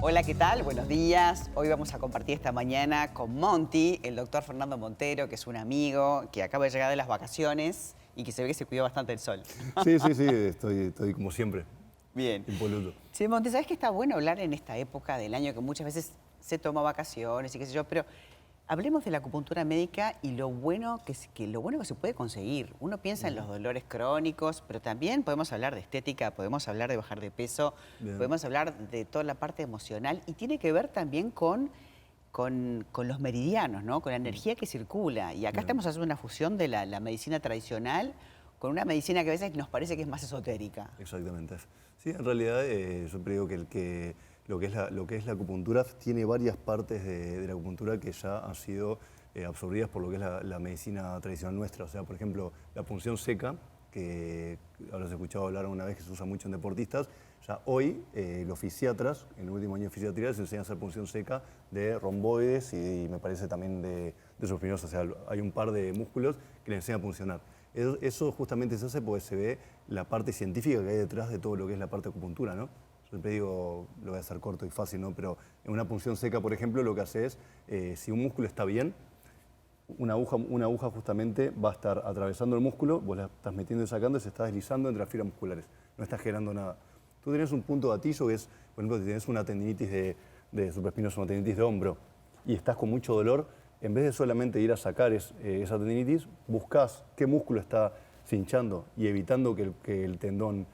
Hola, ¿qué tal? Buenos días. Hoy vamos a compartir esta mañana con Monty, el doctor Fernando Montero, que es un amigo que acaba de llegar de las vacaciones y que se ve que se cuidó bastante el sol. Sí, estoy como siempre, Bien. impoluto. Sí, Monty, ¿sabes que está bueno hablar en esta época del año que muchas veces se toma vacaciones y qué sé yo? Pero hablemos de la acupuntura médica y lo bueno que se puede conseguir. Uno piensa en los dolores crónicos, pero también podemos hablar de estética, podemos hablar de bajar de peso, Bien. podemos hablar de toda la parte emocional y tiene que ver también con los meridianos, ¿no? Con la energía que circula. Y acá Bien. estamos haciendo una fusión de la medicina tradicional con una medicina que a veces nos parece que es más esotérica. Exactamente. Sí, en realidad yo siempre digo que lo que es la acupuntura tiene varias partes de la acupuntura que ya han sido absorbidas por lo que es la medicina tradicional nuestra. O sea, por ejemplo, la punción seca, que habrás escuchado hablar una vez que se usa mucho en deportistas. Ya hoy los fisiatras, en el último año de fisiatría, les enseñan a hacer punción seca de romboides y me parece también de suspinos. O sea, hay un par de músculos que les enseñan a puncionar. Eso justamente se hace porque se ve la parte científica que hay detrás de todo lo que es la parte de acupuntura, ¿no? Yo siempre digo, lo voy a hacer corto y fácil, ¿no? Pero en una punción seca, por ejemplo, lo que hace es, si un músculo está bien, una aguja justamente va a estar atravesando el músculo, vos la estás metiendo y sacando y se está deslizando entre las fibras musculares. No estás generando nada. Tú tenés un punto de gatillo que es, por ejemplo, si tenés una tendinitis de supraespinosa, una tendinitis de hombro, y estás con mucho dolor, en vez de solamente ir a sacar esa tendinitis, buscás qué músculo está cinchando y evitando que el tendón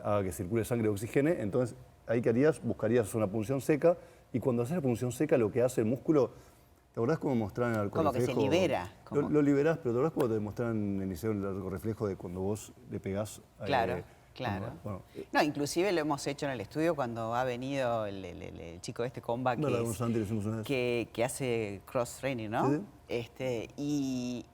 haga que circule sangre y oxigene. Entonces, ahí ¿qué harías? Buscarías una punción seca, y cuando haces la punción seca, lo que hace el músculo, ¿te acordás cómo mostraban el arco Como que se reflejo? libera. Lo liberás, pero ¿te acordás cómo te mostraban en el liceo el arco reflejo de cuando vos le pegás? Claro, claro. Bueno, No, inclusive lo hemos hecho en el estudio cuando ha venido el chico de este comba no, la Santi le hicimos una vez. que hace cross training, ¿no? Sí, Y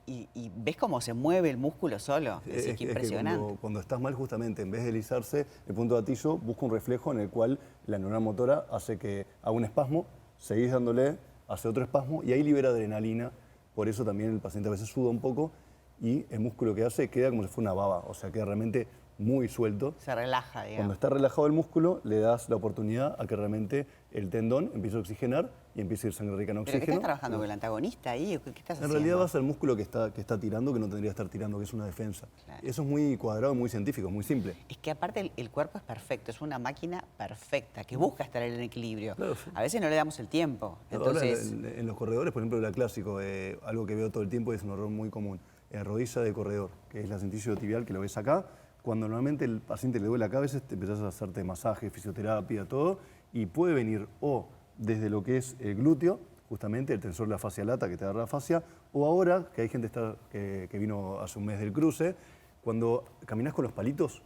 ves cómo se mueve el músculo solo. Es que que impresionante. cuando estás mal, justamente, en vez de deslizarse, el punto de gatillo busca un reflejo en el cual la neurona motora hace que haga un espasmo, seguís dándole, hace otro espasmo y ahí libera adrenalina. Por eso también el paciente a veces suda un poco y el músculo que hace queda como si fuera una baba, o sea, queda realmente muy suelto. Se relaja, Cuando digamos. está relajado el músculo, le das la oportunidad a que realmente el tendón empiece a oxigenar y empiece a ir sangre rica en ¿Pero oxígeno. qué estás trabajando con el antagonista ahí? ¿Qué estás En haciendo? realidad va a ser el músculo que está tirando, que no tendría que estar tirando, que es una defensa. Claro. Eso es muy cuadrado, muy científico, muy simple. Es que aparte el cuerpo es perfecto, es una máquina perfecta que busca estar en equilibrio. Claro, sí. A veces no le damos el tiempo. Entonces, Ahora, en los corredores, por ejemplo, la clásico, algo que veo todo el tiempo y es un error muy común, rodilla de corredor, que es la centísimo tibial, que lo ves acá. Cuando normalmente el paciente le duele acá, a veces te empezás a hacerte masaje, fisioterapia, todo, y puede venir o desde lo que es el glúteo, justamente el tensor de la fascia lata que te agarra la fascia, o ahora, que hay gente que vino hace un mes del cruce, cuando caminás con los palitos,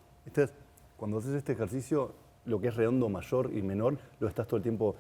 cuando haces este ejercicio, lo que es redondo mayor y menor, lo estás todo el tiempo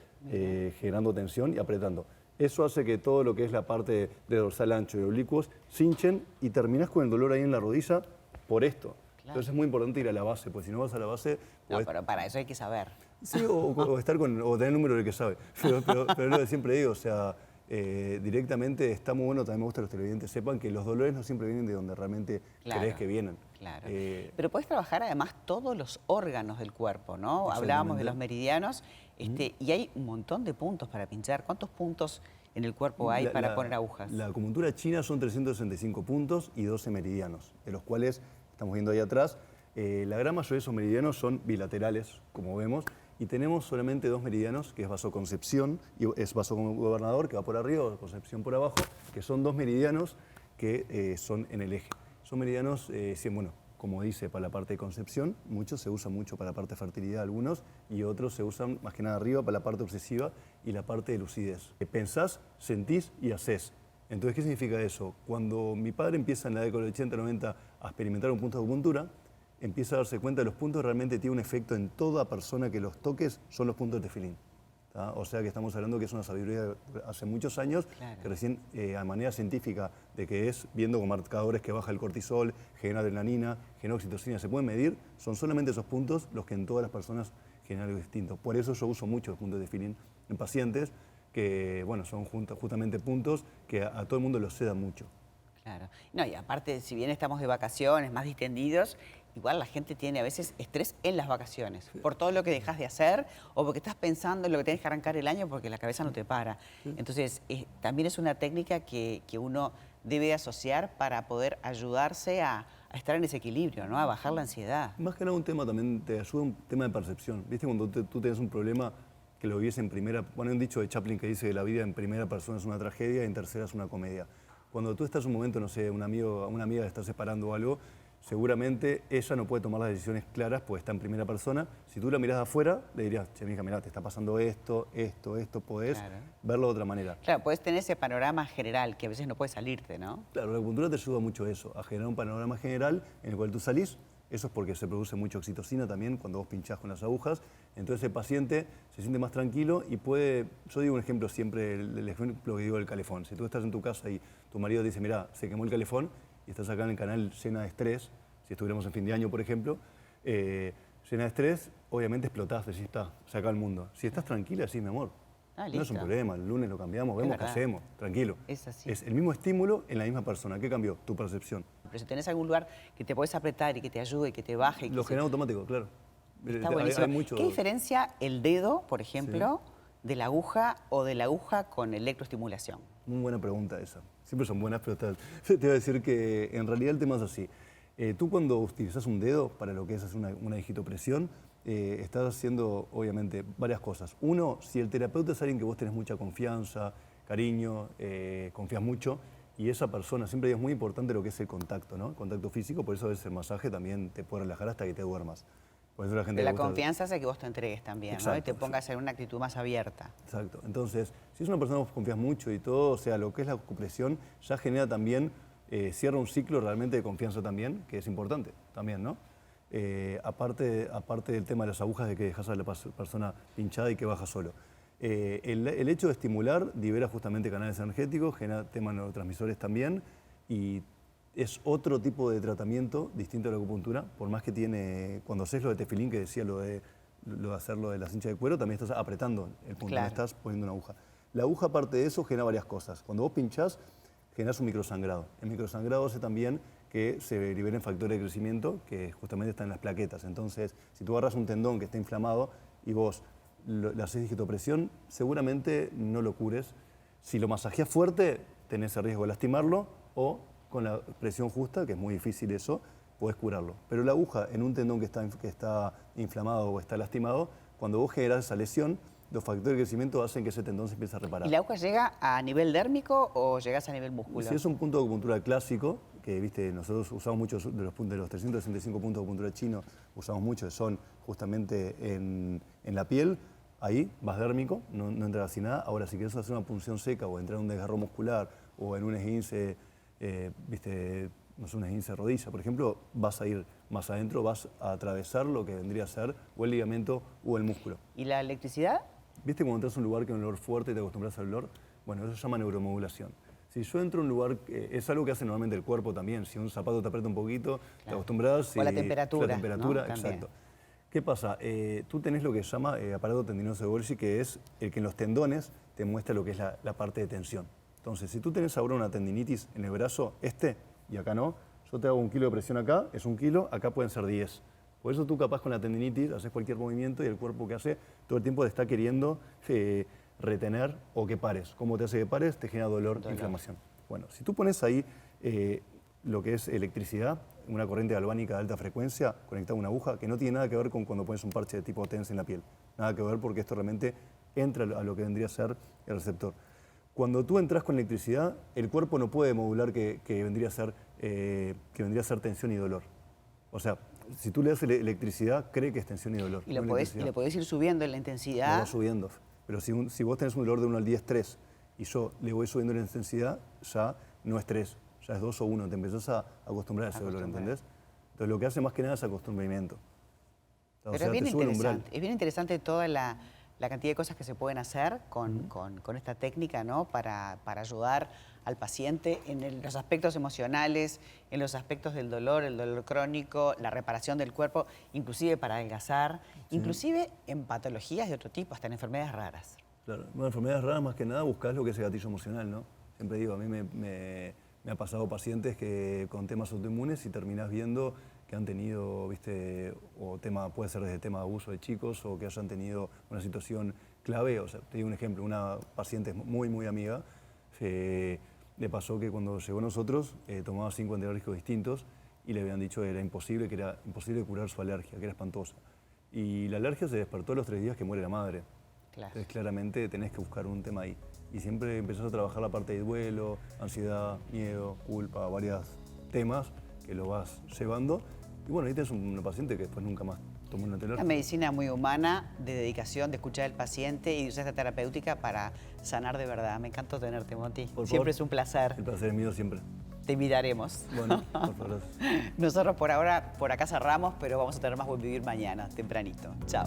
generando tensión y apretando. Eso hace que todo lo que es la parte de dorsal ancho y oblicuos se hinchen y terminás con el dolor ahí en la rodilla por esto. Claro. Entonces es muy importante ir a la base, porque si no vas a la base... no, pero para eso hay que saber. Sí, o tener el número del que sabe. Pero es lo que siempre digo, o sea, directamente está muy bueno, también me gusta que los televidentes sepan que los dolores no siempre vienen de donde realmente Claro, crees que vienen. Claro. Pero podés trabajar además todos los órganos del cuerpo, ¿no? Exactamente. Hablábamos de los meridianos y hay un montón de puntos para pinchar. ¿Cuántos puntos en el cuerpo hay para poner agujas? La acupuntura china son 365 puntos y 12 meridianos, de los cuales estamos viendo ahí atrás. La gran mayoría de esos meridianos son bilaterales, como vemos, y tenemos solamente dos meridianos, que es vasoconcepción y es vasogobernador, que va por arriba, o concepción por abajo, que son dos meridianos que son en el eje. Son meridianos, bueno, como dice, para la parte de concepción, muchos se usan mucho para la parte de fertilidad, algunos, y otros se usan más que nada arriba para la parte obsesiva y la parte de lucidez. Pensás, sentís y hacés. Entonces, ¿qué significa eso? Cuando mi padre empieza en la década del 80-90 a experimentar un punto de acupuntura, empieza a darse cuenta de los puntos realmente tienen un efecto en toda persona que los toques, son los puntos de tefilín. O sea que estamos hablando que es una sabiduría de hace muchos años, Claro. que recién a manera científica, de que es viendo con marcadores que baja el cortisol, genera adrenalina, genera oxitocina, se pueden medir, son solamente esos puntos los que en todas las personas generan algo distinto. Por eso yo uso mucho los puntos de tefilín en pacientes, que bueno, son justamente puntos que a todo el mundo los seda mucho. Claro. No, y aparte, si bien estamos de vacaciones, más distendidos, igual la gente tiene a veces estrés en las vacaciones, por todo lo que dejas de hacer o porque estás pensando en lo que tienes que arrancar el año porque la cabeza no te para. Entonces, también es una técnica que uno debe asociar para poder ayudarse a estar en ese equilibrio, ¿no? A bajar la ansiedad. Más que nada un tema también, te ayuda un tema de percepción. ¿Viste cuando tú tienes un problema que lo vives en primera? Bueno, hay un dicho de Chaplin que dice que la vida en primera persona es una tragedia y en tercera es una comedia. Cuando tú estás en un momento, no sé, una amiga está separando algo, seguramente ella no puede tomar las decisiones claras porque está en primera persona. Si tú la mirás de afuera, le dirías, che, mija, mirá, te está pasando esto, podés verlo de otra manera. Claro, puedes tener ese panorama general que a veces no puedes salirte, ¿no? Claro, la acupuntura te ayuda mucho a eso, a generar un panorama general en el cual tú salís. Eso es porque se produce mucha oxitocina también cuando vos pinchás con las agujas. Entonces el paciente se siente más tranquilo y puede... Yo digo un ejemplo siempre, el ejemplo que digo del calefón. Si tú estás en tu casa y tu marido te dice, mira, se quemó el calefón y estás acá en el canal llena de estrés, si estuviéramos en fin de año, por ejemplo, llena de estrés, obviamente explotás, decís, está, se acaba el mundo. Si estás tranquila, decís, mi amor, no es un problema, el lunes lo cambiamos, vemos qué hacemos, tranquilo. Es así. Es el mismo estímulo en la misma persona. ¿Qué cambió? Tu percepción. Pero si tenés algún lugar que te podés apretar y que te ayude, que te baje... Y Lo que genera automático, claro. Está buenísimo. ¿Qué diferencia el dedo, por ejemplo, de la aguja o de la aguja con electroestimulación? Muy buena pregunta esa. Siempre son buenas, pero te voy a decir que en realidad el tema es así. Tú cuando utilizas un dedo para lo que es hacer una digitopresión, estás haciendo obviamente varias cosas. Uno, si el terapeuta es alguien que vos tenés mucha confianza, cariño, confías mucho, y esa persona, siempre es muy importante lo que es el contacto, ¿no? El contacto físico, por eso a veces el masaje también te puede relajar hasta que te duermas. Por eso la gente de la confianza hace que vos te entregues también, exacto, ¿no? Y te pongas en una actitud más abierta. Exacto. Entonces, si es una persona que vos confías mucho y todo, o sea, lo que es la acupresión ya genera también, cierra un ciclo realmente de confianza también, que es importante también, ¿no? Aparte del tema de las agujas, de que dejas a la persona pinchada y que baja solo. El hecho de estimular libera justamente canales energéticos, genera temas neurotransmisores también, y es otro tipo de tratamiento distinto a la acupuntura, por más que tiene, cuando haces lo de tefilín, que decía lo de hacerlo de la cincha de cuero, también estás apretando el punto, claro, estás poniendo una aguja. La aguja, aparte de eso, genera varias cosas. Cuando vos pinchás, generas un microsangrado. El microsangrado hace también que se liberen factores de crecimiento que justamente están en las plaquetas. Entonces, si tú agarras un tendón que está inflamado y vos le haces digitopresión, seguramente no lo cures. Si lo masajeas fuerte, tenés el riesgo de lastimarlo, o con la presión justa, que es muy difícil eso, podés curarlo. Pero la aguja en un tendón que está inflamado o está lastimado, cuando vos generás esa lesión, los factores de crecimiento hacen que ese tendón se empiece a reparar. ¿Y la aguja llega a nivel dérmico o llegas a nivel muscular? Si es un punto de acupuntura clásico, que viste, nosotros usamos muchos de los 365 puntos de acupuntura chino, usamos muchos, que son justamente en la piel, ahí vas dérmico, no entras así nada. Ahora, si quieres hacer una punción seca o entrar en un desgarro muscular o en un esguince, viste, no sé, un esguince de rodilla, por ejemplo, vas a ir más adentro, vas a atravesar lo que vendría a ser o el ligamento o el músculo. ¿Y la electricidad? ¿Viste cuando entras a un lugar que hay un olor fuerte y te acostumbras al olor? Bueno, eso se llama neuromodulación. Si yo entro a un lugar, es algo que hace normalmente el cuerpo también. Si un zapato te aprieta un poquito, claro, te acostumbras. O la temperatura. La temperatura, ¿no? exacto. ¿Qué pasa? Tú tenés lo que se llama aparato tendinoso de Golgi, que es el que en los tendones te muestra lo que es la parte de tensión. Entonces, si tú tenés ahora una tendinitis en el brazo, y acá no, yo te hago 1 kilo de presión acá, es 1 kilo, acá pueden ser 10. Por eso tú capaz con la tendinitis haces cualquier movimiento y el cuerpo que hace todo el tiempo te está queriendo retener o que pares. ¿Cómo te hace que pares? Te genera dolor, inflamación. Bueno, si tú pones ahí lo que es electricidad, una corriente galvánica de alta frecuencia conectada a una aguja, que no tiene nada que ver con cuando pones un parche de tipo TENS en la piel. Nada que ver, porque esto realmente entra a lo que vendría a ser el receptor. Cuando tú entras con electricidad, el cuerpo no puede modular que vendría a ser tensión y dolor. O sea, si tú le das electricidad, cree que es tensión y dolor. Y lo podés ir subiendo en la intensidad. Lo vas subiendo. Pero si vos tenés un dolor de 1 al 10, 3, y yo le voy subiendo la intensidad, ya no es 3, ya es 2 o 1. Te empezás a acostumbrar a ese dolor, ¿entendés? Entonces lo que hace más que nada es acostumbramiento. Pero o sea, es bien interesante toda la cantidad de cosas que se pueden hacer con esta técnica, ¿no? Para ayudar al paciente en los aspectos emocionales, en los aspectos del dolor, el dolor crónico, la reparación del cuerpo, inclusive para adelgazar, inclusive en patologías de otro tipo, hasta en enfermedades raras. Claro, bueno, enfermedades raras más que nada buscás lo que es el gatillo emocional, ¿no? Siempre digo, a mí me ha pasado pacientes que con temas autoinmunes y terminás viendo que han tenido, ¿viste? O puede ser desde tema de abuso de chicos o que hayan tenido una situación clave. O sea, te digo un ejemplo, una paciente muy, muy amiga, le pasó que cuando llegó a nosotros tomaba 5 antialérgicos distintos y le habían dicho que era imposible curar su alergia, que era espantosa. Y la alergia se despertó a los 3 días que muere la madre. Claro. Entonces claramente tenés que buscar un tema ahí. Y siempre empezás a trabajar la parte de duelo, ansiedad, miedo, culpa, varios temas que lo vas llevando. Y bueno, ahí tenés una paciente que después nunca más tomó un Una antialérgico. medicina muy humana, de dedicación, de escuchar al paciente y de usar esta terapéutica para sanar de verdad. Me encantó tenerte, Moti. Por favor. Siempre es un placer. El placer es mío siempre. Te invitaremos. Bueno, por favor. Nosotros por ahora, por acá cerramos, pero vamos a tener más Buen Vivir mañana, tempranito. Chao.